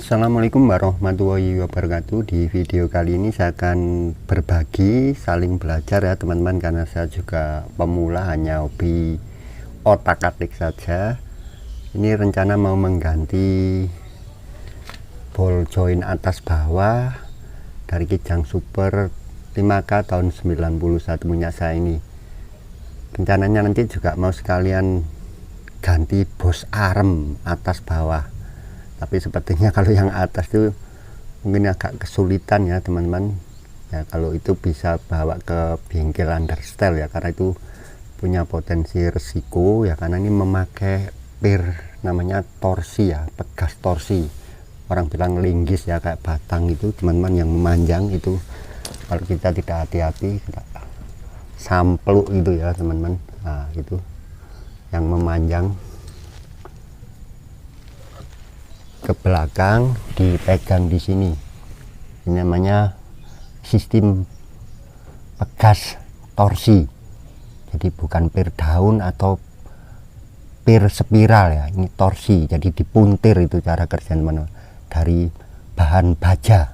Assalamualaikum warahmatullahi wabarakatuh. Di video kali ini saya akan berbagi, saling belajar ya teman-teman, karena saya juga pemula, hanya hobi otak-atik saja. Ini rencana mau mengganti ball joint atas bawah dari Kijang Super 5K tahun 91 punya saya ini. Rencananya nanti juga mau sekalian ganti bos arm atas bawah, tapi sepertinya kalau yang atas itu mungkin agak kesulitan ya teman-teman ya. Kalau itu bisa bawa ke bengkel understyle ya, karena itu punya potensi resiko ya, karena ini memakai pir namanya torsi ya, pegas torsi, orang bilang linggis ya, kayak batang itu teman-teman, yang memanjang itu. Kalau kita tidak hati-hati kita sampluk itu ya teman-teman. Nah itu yang memanjang ke belakang, dipegang di sini. Ini namanya sistem pegas torsi. Jadi bukan pir daun atau pir spiral ya, ini torsi. Jadi dipuntir itu cara kerja teman-teman, dari bahan baja.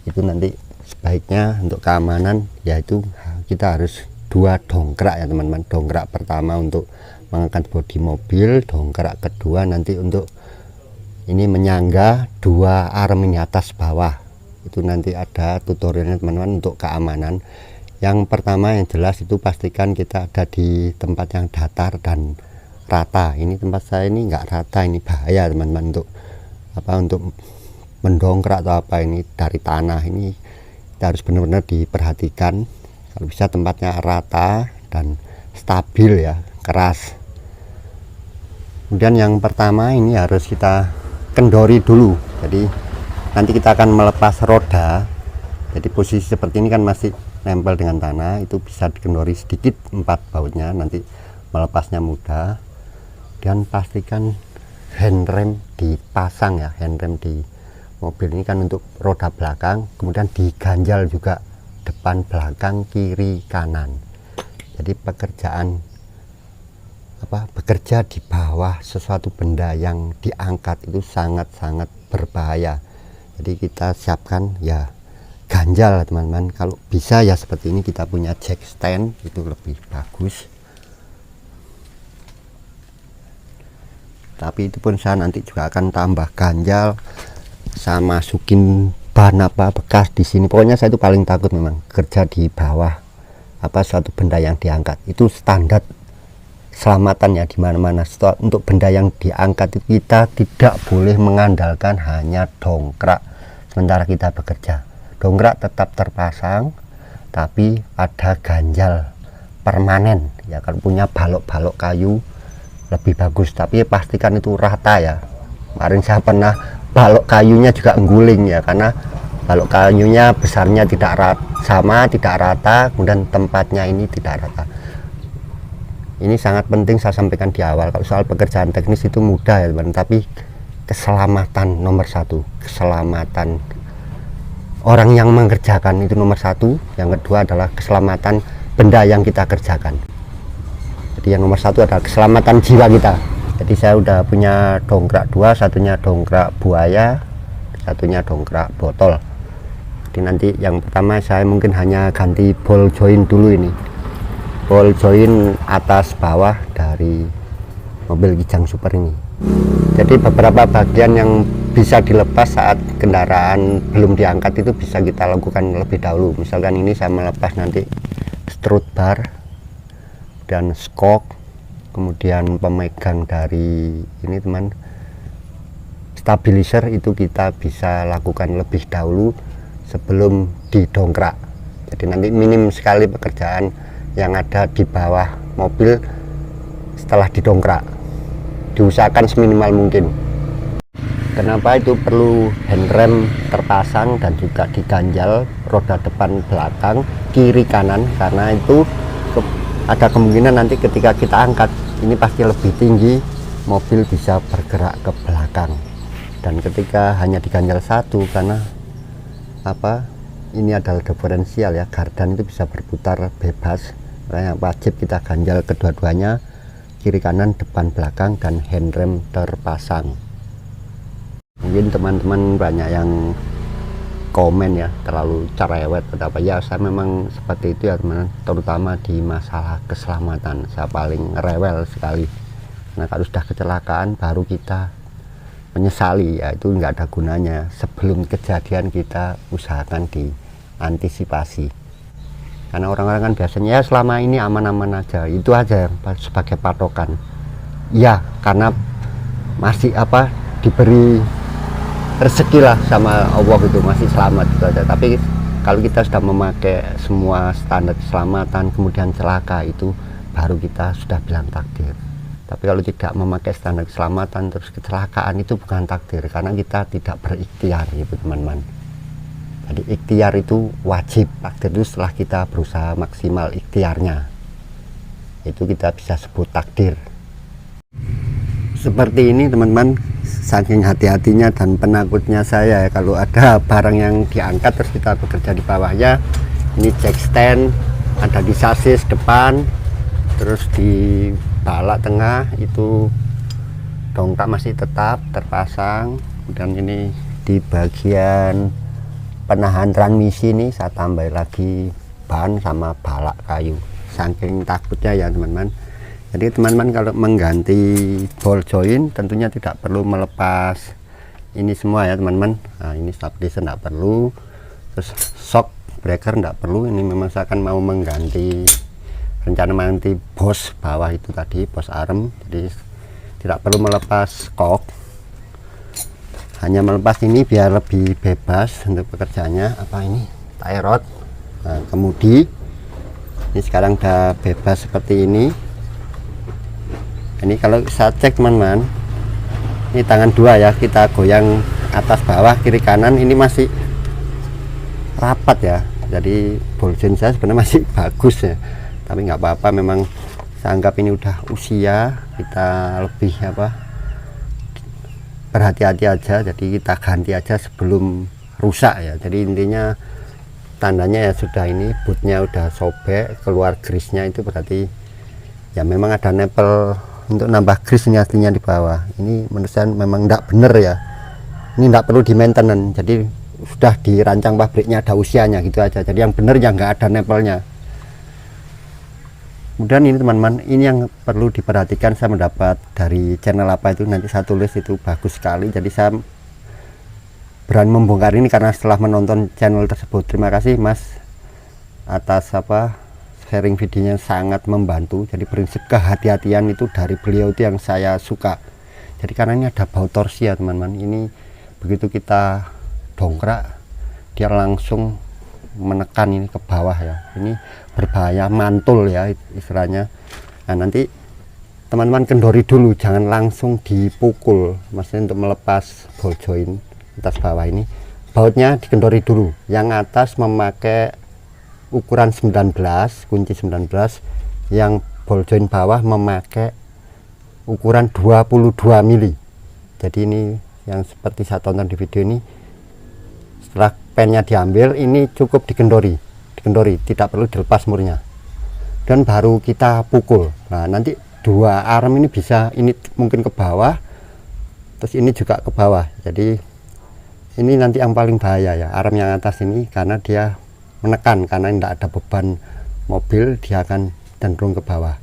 Itu nanti sebaiknya untuk keamanan yaitu kita harus dua dongkrak ya teman-teman. Dongkrak pertama untuk mengangkat bodi mobil, dongkrak kedua nanti untuk ini menyangga dua arm ini atas bawah. Itu nanti ada tutorialnya teman-teman untuk keamanan. Yang pertama yang jelas itu pastikan kita ada di tempat yang datar dan rata. Ini tempat saya ini enggak rata, ini bahaya teman-teman, untuk apa, untuk mendongkrak atau apa ini dari tanah. Ini kita harus benar-benar diperhatikan. Kalau bisa tempatnya rata dan stabil ya, keras. Kemudian yang pertama ini harus kita kendori dulu. Jadi nanti kita akan melepas roda. Jadi posisi seperti ini kan masih nempel dengan tanah, itu bisa dikendori sedikit 4 bautnya, nanti melepasnya mudah. Dan pastikan handrem dipasang ya, handrem di mobil ini kan untuk roda belakang, kemudian diganjal juga depan belakang kiri kanan. Jadi pekerjaan bekerja di bawah sesuatu benda yang diangkat itu sangat-sangat berbahaya. Jadi kita siapkan ya ganjal teman-teman. Kalau bisa ya seperti ini, kita punya jack stand itu lebih bagus. Tapi itu pun saya nanti juga akan tambah ganjal, saya masukin ban bekas di sini. Pokoknya saya itu paling takut memang kerja di bawah suatu benda yang diangkat. Itu standar selamatan ya di mana-mana. Untuk benda yang diangkat itu kita tidak boleh mengandalkan hanya dongkrak sementara kita bekerja. Dongkrak tetap terpasang, tapi ada ganjal permanen ya. Kalau punya balok-balok kayu lebih bagus, tapi pastikan itu rata ya. Kemarin saya pernah balok kayunya juga ngguling ya, karena balok kayunya besarnya tidak tidak rata, kemudian tempatnya ini tidak rata. Ini sangat penting saya sampaikan di awal. Kalau soal pekerjaan teknis itu mudah ya teman, tapi keselamatan nomor satu. Keselamatan orang yang mengerjakan itu nomor satu. Yang kedua adalah keselamatan benda yang kita kerjakan. Jadi yang nomor satu adalah keselamatan jiwa kita. Jadi saya udah punya dongkrak dua, satunya dongkrak buaya, satunya dongkrak botol. Jadi nanti yang pertama saya mungkin hanya ganti ball joint dulu ini. Ball joint atas bawah dari mobil Kijang Super ini. Jadi beberapa bagian yang bisa dilepas saat kendaraan belum diangkat itu bisa kita lakukan lebih dahulu. Misalkan ini saya melepas nanti strut bar dan skok, kemudian pemegang dari ini teman, stabilizer, itu kita bisa lakukan lebih dahulu sebelum didongkrak. Jadi nanti minim sekali pekerjaan yang ada di bawah mobil setelah didongkrak, diusahakan seminimal mungkin. Kenapa itu perlu handrem terpasang dan juga diganjal roda depan belakang kiri kanan? Karena itu ada kemungkinan nanti ketika kita angkat ini pasti lebih tinggi, mobil bisa bergerak ke belakang. Dan ketika hanya diganjal satu, karena ini adalah diferensial ya, gardan itu bisa berputar bebas. Yang wajib kita ganjal kedua-duanya, kiri kanan depan belakang, dan handrem terpasang. Mungkin mungkin teman-teman banyak yang komen ya terlalu cerewet atau apa ya, saya memang seperti itu ya teman, terutama di masalah keselamatan saya paling rewel sekali. Nah kalau sudah kecelakaan baru kita menyesali, ya itu nggak ada gunanya. Sebelum kejadian kita usahakan diantisipasi, karena orang-orang kan biasanya ya selama ini aman-aman aja, itu aja sebagai patokan ya, karena masih diberi rezeki lah sama Allah, itu masih selamat gitu aja. Tapi kalau kita sudah memakai semua standar keselamatan kemudian celaka, itu baru kita sudah bilang takdir. Tapi kalau tidak memakai standar keselamatan terus kecelakaan, itu bukan takdir, karena kita tidak berikhtiar gitu teman-teman. Jadi ikhtiar itu wajib, takdir itu setelah kita berusaha maksimal ikhtiarnya, itu kita bisa sebut takdir. Seperti ini teman-teman, saking hati-hatinya dan penakutnya saya ya, kalau ada barang yang diangkat terus kita bekerja di bawahnya. Ini jack stand ada di sasis depan, terus di balak tengah itu dongkrak masih tetap terpasang. Kemudian ini di bagian penahan transmisi ini saya tambah lagi ban sama balak kayu, saking takutnya ya teman-teman. Jadi teman-teman kalau mengganti ball joint tentunya tidak perlu melepas ini semua ya teman-teman. Nah ini stabilizer tidak perlu, terus shock breaker tidak perlu. Ini memang saya akan mau mengganti, rencana mengganti bos bawah itu tadi, bos arm, jadi tidak perlu melepas kok, hanya melepas ini biar lebih bebas untuk pekerjaannya. Apa ini tie rod, nah, kemudi ini sekarang udah bebas seperti ini. Ini kalau saya cek teman-teman, ini tangan dua ya, kita goyang atas bawah kiri kanan, ini masih rapat ya. Jadi ball joint saya sebenarnya masih bagus ya, tapi nggak apa-apa, memang saya anggap ini udah usia, kita lebih berhati-hati aja, jadi kita ganti aja sebelum rusak ya. Jadi intinya tandanya ya sudah, ini bootnya udah sobek, keluar grisnya, itu berarti ya memang ada nempel untuk nambah gris ini aslinya di bawah. Ini menurut saya memang tidak benar ya, ini tidak perlu di maintenance, jadi sudah dirancang pabriknya ada usianya gitu aja. Jadi yang benar ya nggak ada nempelnya. Kemudian ini teman-teman, ini yang perlu diperhatikan, saya mendapat dari channel apa itu, nanti saya tulis, itu bagus sekali. Jadi saya berani membongkar ini karena setelah menonton channel tersebut. Terima kasih Mas atas sharing videonya, sangat membantu. Jadi prinsip kehati-hatian itu dari beliau itu yang saya suka. Jadi karena ini ada baut torsi ya teman-teman, ini begitu kita dongkrak dia langsung menekan ini ke bawah ya, ini berbahaya, mantul ya istilahnya. Nah nanti teman-teman kendori dulu, jangan langsung dipukul, maksudnya untuk melepas ball joint atas bawah ini bautnya dikendori dulu. Yang atas memakai ukuran 19, kunci 19, yang ball joint bawah memakai ukuran 22 mili. Jadi ini yang seperti saya tonton di video ini, setelah pennya diambil ini cukup dikendori, tidak perlu dilepas murnya, dan baru kita pukul. Nah nanti dua arm ini bisa, ini mungkin ke bawah, terus ini juga ke bawah. Jadi ini nanti yang paling bahaya ya, arm yang atas ini, karena dia menekan, karena tidak ada beban mobil, dia akan cenderung ke bawah.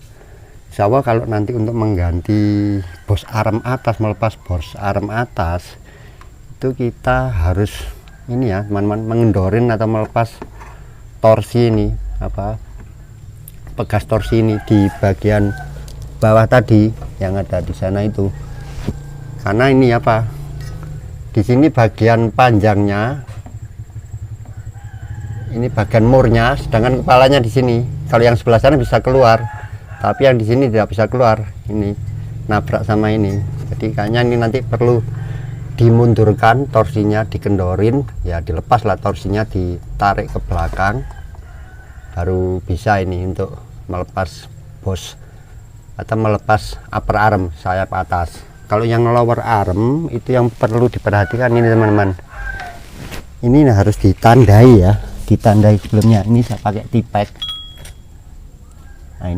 Insya Allah kalau nanti untuk mengganti bos arm atas, melepas bos arm atas, itu kita harus ini ya teman-teman, mengendorin atau melepas torsi ini, pegas torsi ini di bagian bawah tadi yang ada di sana itu. Karena ini di sini bagian panjangnya, ini bagian murnya, sedangkan kepalanya di sini. Kalau yang sebelah sana bisa keluar, tapi yang di sini tidak bisa keluar, ini nabrak sama ini. Jadi kayaknya ini nanti perlu dimundurkan, torsinya dikendorin ya, dilepas lah torsinya, ditarik ke belakang, baru bisa ini untuk melepas bos atau melepas upper arm, sayap atas. Kalau yang lower arm itu yang perlu diperhatikan ini teman-teman, ini harus ditandai ya, ditandai sebelumnya. Ini saya pakai T-Pack. Nah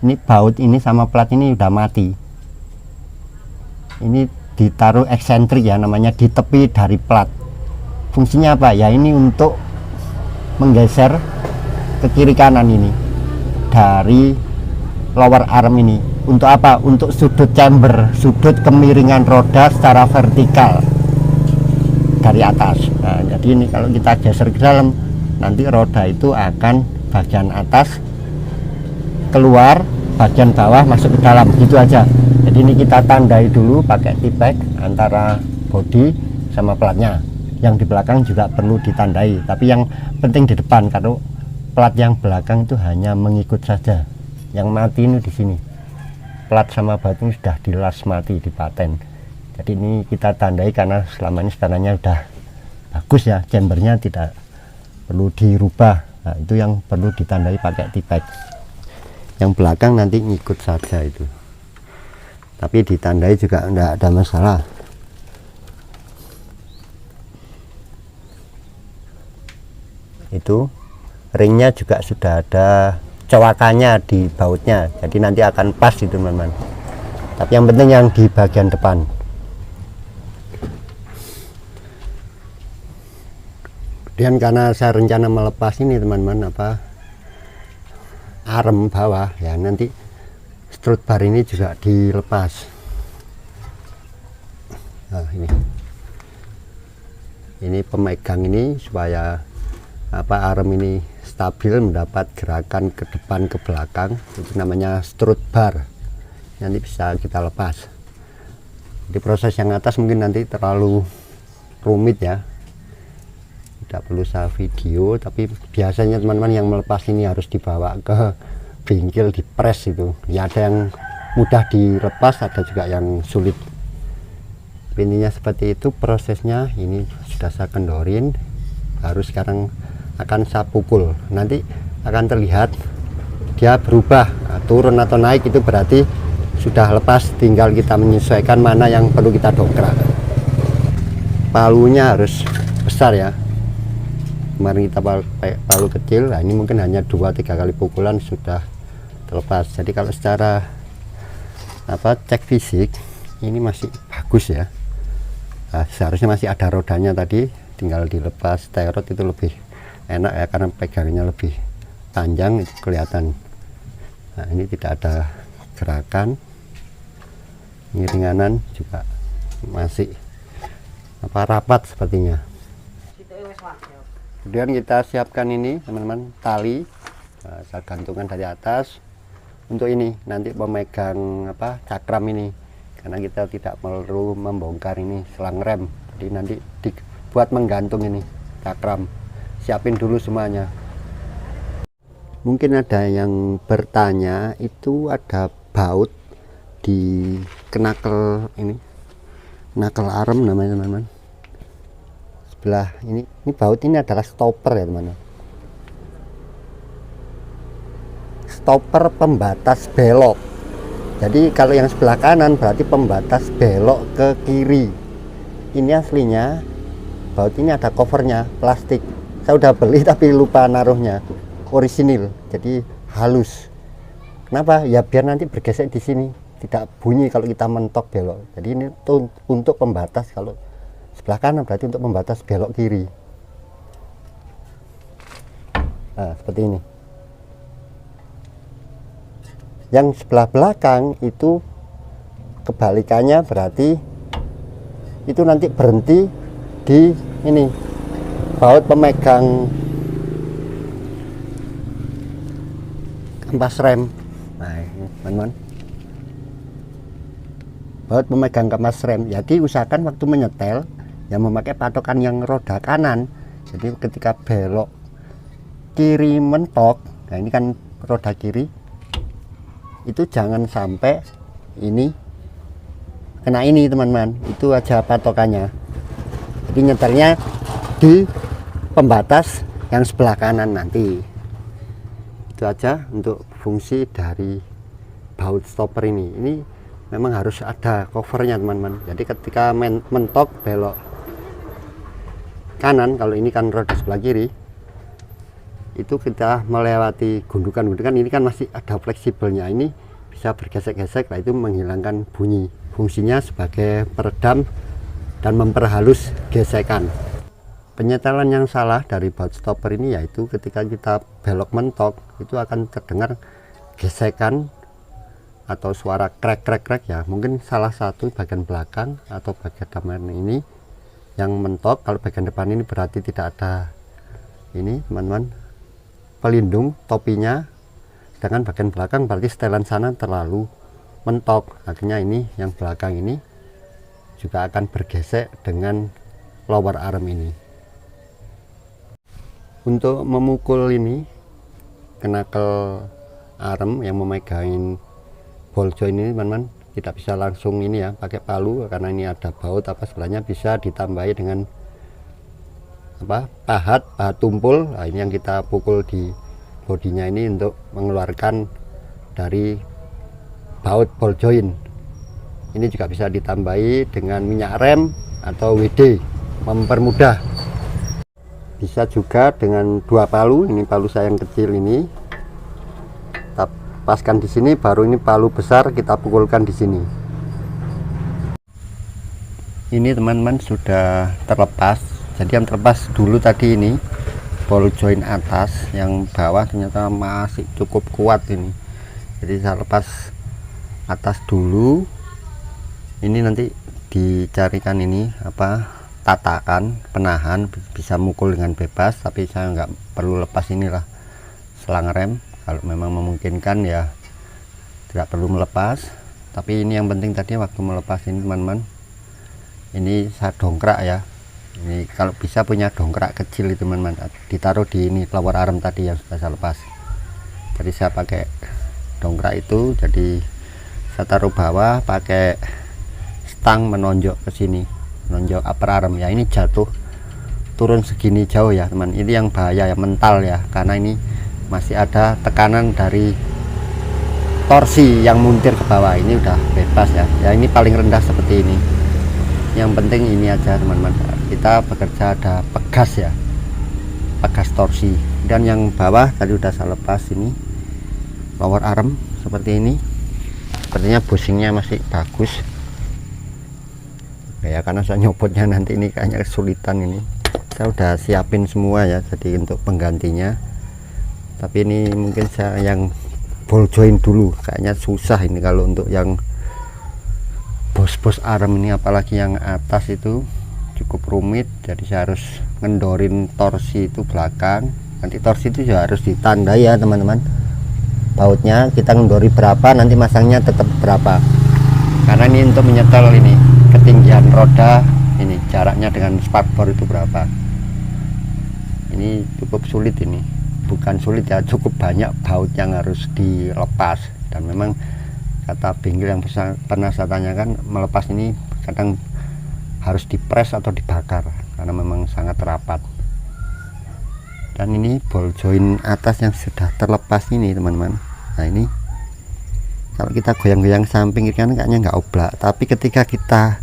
ini baut ini sama plat ini udah mati, ini ditaruh eksentrik ya, namanya di tepi dari plat. Fungsinya apa ya, ini untuk menggeser ke kiri kanan ini dari lower arm ini. Untuk apa? Untuk sudut chamber, sudut kemiringan roda secara vertikal dari atas. Nah, jadi ini kalau kita geser ke dalam, nanti roda itu akan bagian atas keluar, bagian bawah masuk ke dalam, gitu aja. Jadi ini kita tandai dulu pakai tipek antara bodi sama platnya. Yang di belakang juga perlu ditandai, tapi yang penting di depan, karena plat yang belakang itu hanya mengikut saja. Yang mati ini di sini, plat sama baut ini sudah dilas mati, dipaten. Jadi ini kita tandai karena selama ini standarnya udah bagus ya, chambernya tidak perlu dirubah. Nah, itu yang perlu ditandai pakai tipek. Yang belakang nanti ngikut saja itu, tapi ditandai juga enggak ada masalah. Itu ringnya juga sudah ada cowakannya di bautnya, jadi nanti akan pas itu teman-teman. Tapi yang penting yang di bagian depan. Dan karena saya rencana melepas ini teman-teman, apa, arm bawah ya, nanti strut bar ini juga dilepas. Nah, ini pemegang ini supaya apa, arm ini stabil, mendapat gerakan ke depan ke belakang, itu namanya strut bar. Nanti bisa kita lepas. Di proses yang atas mungkin nanti terlalu rumit ya, tidak perlu saya video, tapi biasanya teman-teman yang melepas ini harus dibawa ke bengkel, dipres itu ya. Ada yang mudah dilepas, ada juga yang sulit. Intinya seperti itu prosesnya. Ini sudah saya kendorin, baru sekarang akan saya pukul. Nanti akan terlihat dia berubah, nah, turun atau naik, itu berarti sudah lepas. Tinggal kita menyesuaikan mana yang perlu kita dongkrak. Palunya harus besar ya, kemarin kita pakai palu kecil. Nah, ini mungkin hanya 2-3 kali pukulan sudah terlepas. Jadi kalau secara apa, cek fisik ini masih bagus ya. Nah, seharusnya masih ada rodanya tadi, tinggal dilepas. Tie rod itu lebih enak ya, karena pegangnya lebih panjang, itu kelihatan. Nah, ini tidak ada gerakan, ngiringanan juga masih apa, rapat sepertinya. Kemudian kita siapkan ini teman-teman, tali. Nah, saya gantungkan dari atas untuk ini nanti pemegang apa, cakram ini, karena kita tidak perlu membongkar ini selang rem. Jadi nanti dibuat menggantung ini cakram. Siapin dulu semuanya. Mungkin ada yang bertanya, itu ada baut di knuckle ini, knuckle arm namanya teman-teman. Sebelah ini baut ini adalah stopper ya teman-teman. Stopper pembatas belok. Jadi kalau yang sebelah kanan berarti pembatas belok ke kiri. Ini aslinya baut ini ada covernya, plastik. Saya udah beli tapi lupa naruhnya, orisinil, jadi halus. Kenapa? Ya biar nanti bergesek di sini, tidak bunyi kalau kita mentok belok. Jadi ini tuh untuk pembatas, kalau sebelah kanan berarti untuk pembatas belok kiri. Nah, seperti ini. Yang sebelah belakang itu kebalikannya, berarti itu nanti berhenti di ini baut pemegang kampas rem. Nah, ini teman-teman, baut pemegang kampas rem. Jadi usahakan waktu menyetel yang memakai patokan yang roda kanan. Jadi ketika belok kiri mentok, nah ini kan roda kiri, itu jangan sampai ini kena ini teman-teman. Itu aja patokannya. Jadi nyetelnya di pembatas yang sebelah kanan nanti. Itu aja untuk fungsi dari baut stopper ini. Ini memang harus ada covernya teman-teman. Jadi ketika mentok belok kanan, kalau ini kan roda sebelah kiri, itu kita melewati gundukan-gundukan, ini kan masih ada fleksibelnya, ini bisa bergesek-gesek, lah itu menghilangkan bunyi. fungsinya sebagai peredam dan memperhalus gesekan. Penyetelan yang salah dari baut stopper ini yaitu ketika kita belok mentok itu akan terdengar gesekan atau suara krek ya, mungkin salah satu bagian belakang atau bagian depan ini yang mentok. Kalau bagian depan ini berarti tidak ada ini teman-teman pelindung topinya, sedangkan bagian belakang berarti setelan sana terlalu mentok, akhirnya ini yang belakang ini juga akan bergesek dengan lower arm ini. Untuk memukul ini knuckle arm yang memegang ball joint ini teman-teman tidak bisa langsung ini ya pakai palu, karena ini ada baut apa sebelahnya, bisa ditambahi dengan pahat tumpul. Nah, ini yang kita pukul di bodinya ini untuk mengeluarkan dari baut ball joint. Ini juga bisa ditambahi dengan minyak rem atau WD, mempermudah. Bisa juga dengan 2 palu, ini palu saya yang kecil ini kita paskan di sini, baru ini palu besar kita pukulkan di sini. Ini teman-teman sudah terlepas. Jadi yang terlepas dulu tadi ini ball joint atas, yang bawah ternyata masih cukup kuat ini. Jadi saya lepas atas dulu. Ini nanti dicarikan ini tatakan penahan, bisa mukul dengan bebas, tapi saya nggak perlu lepas inilah selang rem. Kalau memang memungkinkan ya tidak perlu melepas, tapi ini yang penting tadi waktu melepas ini teman-teman, ini saya dongkrak ya. Ini kalau bisa punya dongkrak kecil itu teman-teman, ditaruh di ini lower arm tadi yang sudah saya lepas. Jadi saya pakai dongkrak itu, jadi saya taruh bawah pakai stang menonjok ke sini, menonjok upper arm ya. Ini jatuh turun segini jauh ya teman, ini yang bahaya ya, mental ya, karena ini masih ada tekanan dari torsi yang muntir ke bawah. Ini udah bebas ya, ini paling rendah seperti ini. Yang penting ini aja teman-teman, kita bekerja ada pegas ya, pegas torsi. Dan yang bawah tadi udah saya lepas, ini lower arm seperti ini, sepertinya bushingnya masih bagus ya, karena saya nyopotnya nanti ini kayaknya kesulitan. Ini saya udah siapin semua ya, jadi untuk penggantinya. Tapi ini mungkin saya yang ball joint dulu, kayaknya susah ini kalau untuk yang bos arm ini, apalagi yang atas itu cukup rumit. Jadi saya harus ngendorin torsi itu belakang, nanti torsi itu juga harus ditandai ya teman-teman, bautnya kita ngendori berapa, nanti masangnya tetap berapa, karena ini untuk menyetel ini ketinggian roda, ini jaraknya dengan spakbor itu berapa. Ini cukup sulit, ini bukan sulit ya, cukup banyak baut yang harus dilepas. Dan memang kata Benggil yang pernah saya tanyakan, melepas ini kadang harus dipres atau dibakar karena memang sangat rapat. Dan ini ball joint atas yang sudah terlepas ini teman-teman. Nah ini kalau kita goyang-goyang samping kan kayaknya nggak oblak, tapi ketika kita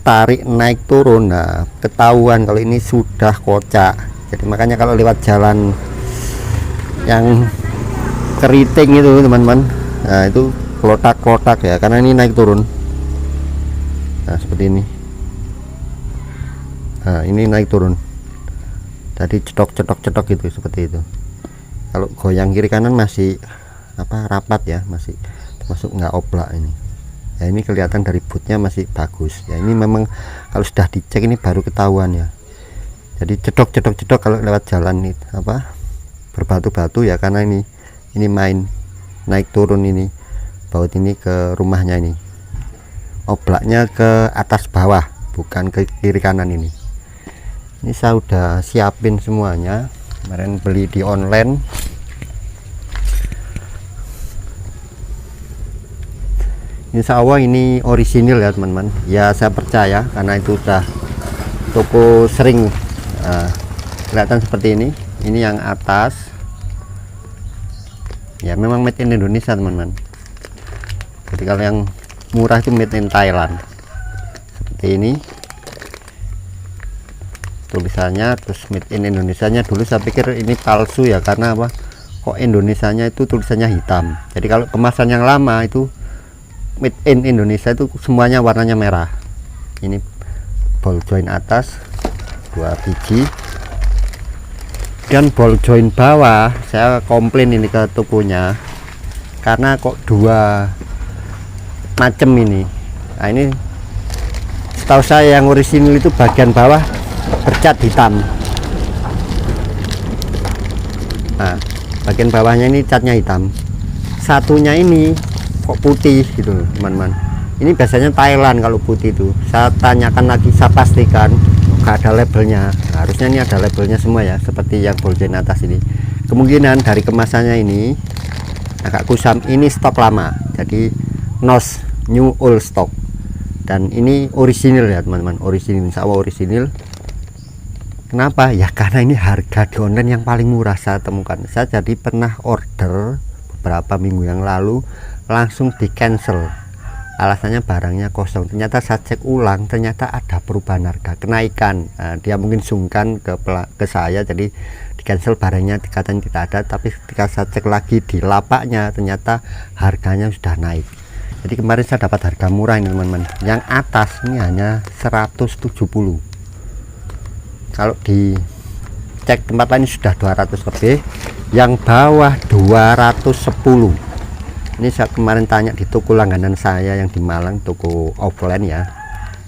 tarik naik turun, nah ketahuan kalau ini sudah kocak. Jadi makanya kalau lewat jalan yang keriting itu teman-teman, nah itu klotak-klotak ya, karena ini naik turun. Nah seperti ini, nah ini naik turun, tadi cetok gitu, seperti itu. Kalau goyang kiri kanan masih rapat ya, masih termasuk nggak oblak ini ya. Ini kelihatan dari bootnya masih bagus ya. Ini memang kalau sudah dicek ini baru ketahuan ya. Jadi cedok kalau lewat jalan itu berbatu-batu ya, karena ini main naik turun ini baut ini ke rumahnya, ini oblaknya ke atas bawah bukan ke kiri kanan. Ini saya udah siapin semuanya, kemarin beli di online. Insya Allah ini orisinil ya teman-teman ya, saya percaya karena itu sudah toko sering. Kelihatan seperti ini yang atas ya, memang made in Indonesia teman-teman. Jadi kalau yang murah itu made in Thailand seperti ini tulisannya, terus made in Indonesia nya. Dulu saya pikir ini palsu ya, karena kok Indonesia nya itu tulisannya hitam. Jadi kalau kemasan yang lama itu made in Indonesia itu semuanya warnanya merah. Ini ball joint atas 2 biji, dan ball joint bawah saya komplain ini ke tokonya karena kok 2 macam ini. Nah, ini setahu saya yang orisinil itu bagian bawah bercat hitam. Nah, bagian bawahnya ini catnya hitam, satunya ini kok putih gitu teman-teman. Ini biasanya Thailand kalau putih itu. Saya tanyakan lagi, saya pastikan gak ada labelnya. Nah, harusnya ini ada labelnya semua ya, seperti yang ball joint atas ini. Kemungkinan dari kemasannya ini agak kusam, ini stok lama, jadi NOS, new old stock. Dan ini orisinil ya teman-teman, orisinil, insya Allah orisinil. Kenapa? Ya karena ini harga di online yang paling murah saya temukan. Saya jadi pernah order beberapa minggu yang lalu, langsung di cancel. Alasannya barangnya kosong. Ternyata saya cek ulang, ternyata ada perubahan harga, kenaikan. Nah, dia mungkin sungkan ke saya, jadi di cancel barangnya, dikatakan tidak ada. Tapi ketika saya cek lagi di lapaknya, ternyata harganya sudah naik. Jadi kemarin saya dapat harga murah ini teman-teman. Yang atas ini hanya 170. Kalau di cek tempat lain sudah 200 lebih, yang bawah 210. Ini saya kemarin tanya di toko langganan saya yang di Malang, toko offline ya,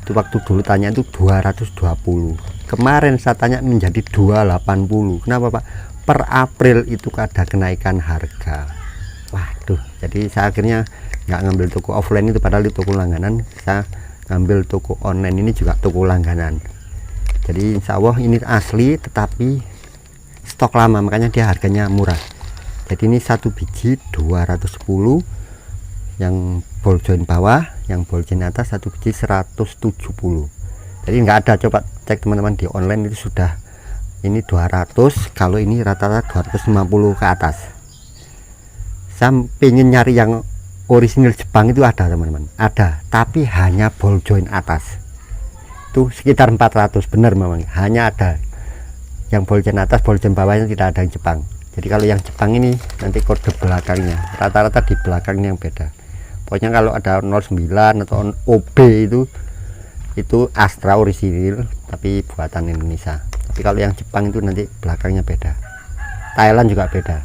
itu waktu dulu tanya itu 220, kemarin saya tanya menjadi 280. Kenapa Pak? Per April itu ada kenaikan harga. Waduh, jadi saya akhirnya nggak ngambil toko offline itu, padahal di toko langganan. Saya ngambil toko online, ini juga toko langganan. Jadi insya Allah ini asli tetapi stok lama, makanya dia harganya murah. Jadi ini 1 biji 210, yang ball joint bawah, yang ball joint atas 1 biji 170. Jadi nggak ada, coba cek teman-teman di online itu sudah ini 200, kalau ini rata-rata 250 ke atas. Saya pengen nyari yang orisinil Jepang itu ada teman-teman, ada, tapi hanya ball joint atas itu sekitar 400, benar memang hanya ada yang ball joint atas, ball joint bawahnya tidak ada yang Jepang. Jadi kalau yang Jepang ini nanti kode belakangnya, rata-rata di belakangnya yang beda. Pokoknya kalau ada 09 atau OB itu Astra orisinil tapi buatan Indonesia. Tapi kalau yang Jepang itu nanti belakangnya beda. Thailand juga beda.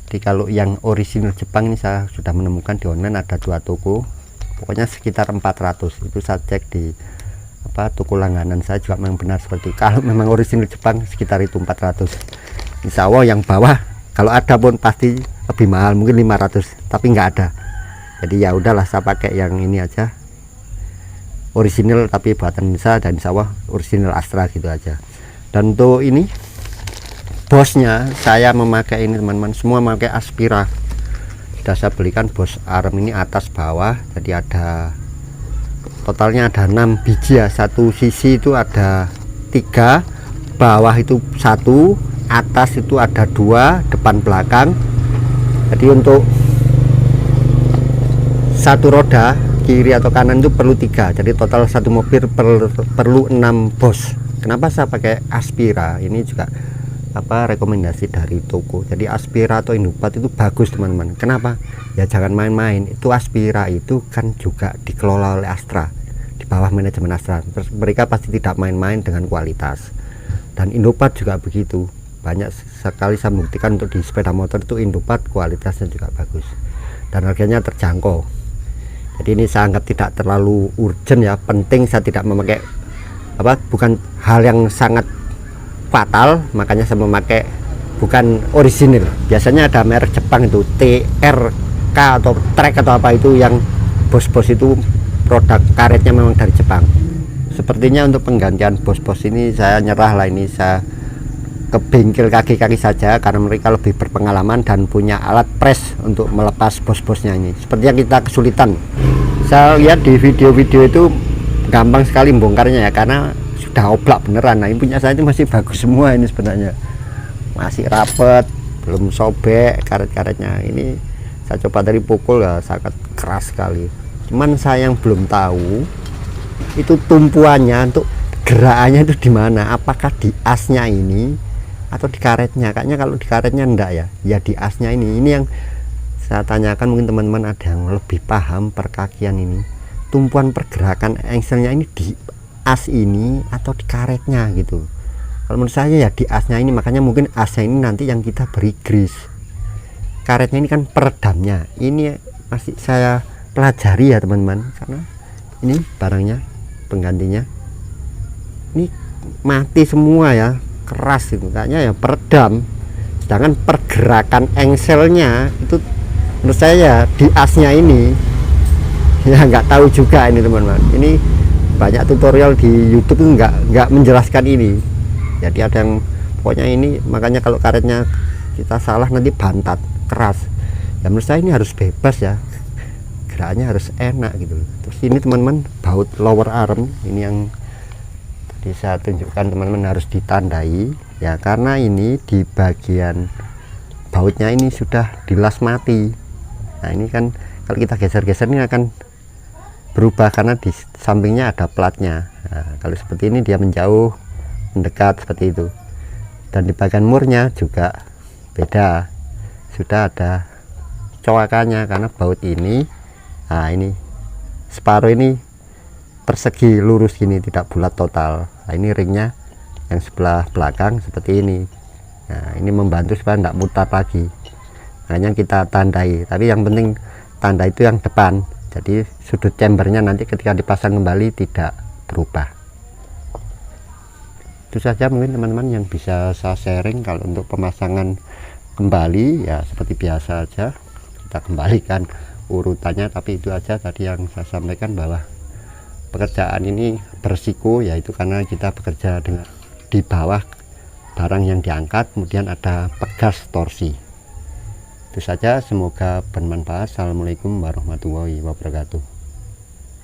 Jadi kalau yang orisinil Jepang ini saya sudah menemukan di online ada 2 toko, pokoknya sekitar 400. Itu saya cek di toko langganan saya juga memang benar seperti itu. Kalau memang orisinil Jepang sekitar itu 400. Insya Allah yang bawah kalau ada pun pasti lebih mahal, mungkin 500, tapi nggak ada. Jadi ya udahlah, saya pakai yang ini aja, orisinil tapi buatan Indonesia, dan insya Allah orisinil Astra gitu aja. Dan untuk ini bosnya saya memakai ini teman-teman, semua memakai Aspira. Sudah saya belikan bos arm ini atas bawah, jadi ada totalnya ada 6 biji ya. Satu sisi itu ada 3, bawah itu 1, atas itu ada 2, depan belakang. Jadi untuk satu roda kiri atau kanan itu perlu 3, jadi total satu mobil perlu 6 bos. Kenapa saya pakai Aspira? Ini juga rekomendasi dari toko. Jadi Aspira atau Indupat itu bagus teman-teman. Kenapa? Ya jangan main-main. Itu Aspira itu kan juga dikelola oleh Astra, di bawah manajemen Astra. Terus mereka pasti tidak main-main dengan kualitas. Dan Indupat juga begitu. Banyak sekali saya buktikan untuk di sepeda motor itu Indupat kualitasnya juga bagus dan harganya terjangkau. Jadi ini saya anggap tidak terlalu urgent ya, penting saya tidak memakai bukan hal yang sangat fatal, makanya saya memakai bukan orisinil. Biasanya ada merek Jepang itu TRK atau Trek atau apa itu, yang bos-bos itu produk karetnya memang dari Jepang. Sepertinya untuk penggantian bos-bos ini saya nyerah lah, ini saya ke bengkel kaki-kaki saja karena mereka lebih berpengalaman dan punya alat press untuk melepas bos-bosnya ini. Sepertinya kita kesulitan. Saya lihat di video-video itu gampang sekali bongkarnya ya, karena sudah oblak beneran. Nah, ini punya saya itu masih bagus semua ini sebenarnya, masih rapet, belum sobek karet-karetnya. Ini saya coba dari pukul ya, sangat keras sekali. Cuman saya yang belum tahu itu tumpuannya untuk gerakannya itu di mana, apakah di asnya ini atau di karetnya. Kayaknya kalau di karetnya enggak ya, ya di asnya ini yang saya tanyakan, mungkin teman-teman ada yang lebih paham perkakian ini, tumpuan pergerakan engselnya ini di as ini atau di karetnya gitu. Kalau menurut saya ya di asnya ini, makanya mungkin asnya ini nanti yang kita beri grease. Karetnya ini kan peredamnya, ini masih saya pelajari ya teman-teman, karena ini barangnya penggantinya ini mati semua ya, keras itu kayaknya ya, peredam. Sedangkan pergerakan engselnya itu menurut saya ya di asnya ini ya nggak tahu juga ini teman-teman. Ini banyak tutorial di YouTube itu nggak menjelaskan ini. Jadi ada yang pokoknya ini, makanya kalau karetnya kita salah nanti bantat keras. Ya menurut saya ini harus bebas ya, gerakannya harus enak gitu. Terus ini teman-teman baut lower arm ini yang tadi saya tunjukkan, teman-teman harus ditandai ya, karena ini di bagian bautnya ini sudah dilas mati. Nah ini kan kalau kita geser-geser ini akan berubah karena di sampingnya ada platnya. Nah, kalau seperti ini dia menjauh, mendekat seperti itu. Dan di bagian murnya juga beda, sudah ada coakannya karena baut ini, nah ini separuh ini persegi lurus gini, tidak bulat total. Nah ini ringnya yang sebelah belakang seperti ini. Nah ini membantu supaya tidak mutar lagi, makanya kita tandai. Tapi yang penting tanda itu yang depan, jadi sudut chambernya nanti ketika dipasang kembali tidak berubah. Itu saja mungkin teman-teman yang bisa saya sharing. Kalau untuk pemasangan kembali ya seperti biasa aja, kita kembalikan urutannya. Tapi itu aja tadi yang saya sampaikan, bahwa pekerjaan ini berisiko, yaitu karena kita bekerja dengan di bawah barang yang diangkat, kemudian ada pegas torsi. Itu saja, semoga bermanfaat. Assalamualaikum warahmatullahi wabarakatuh.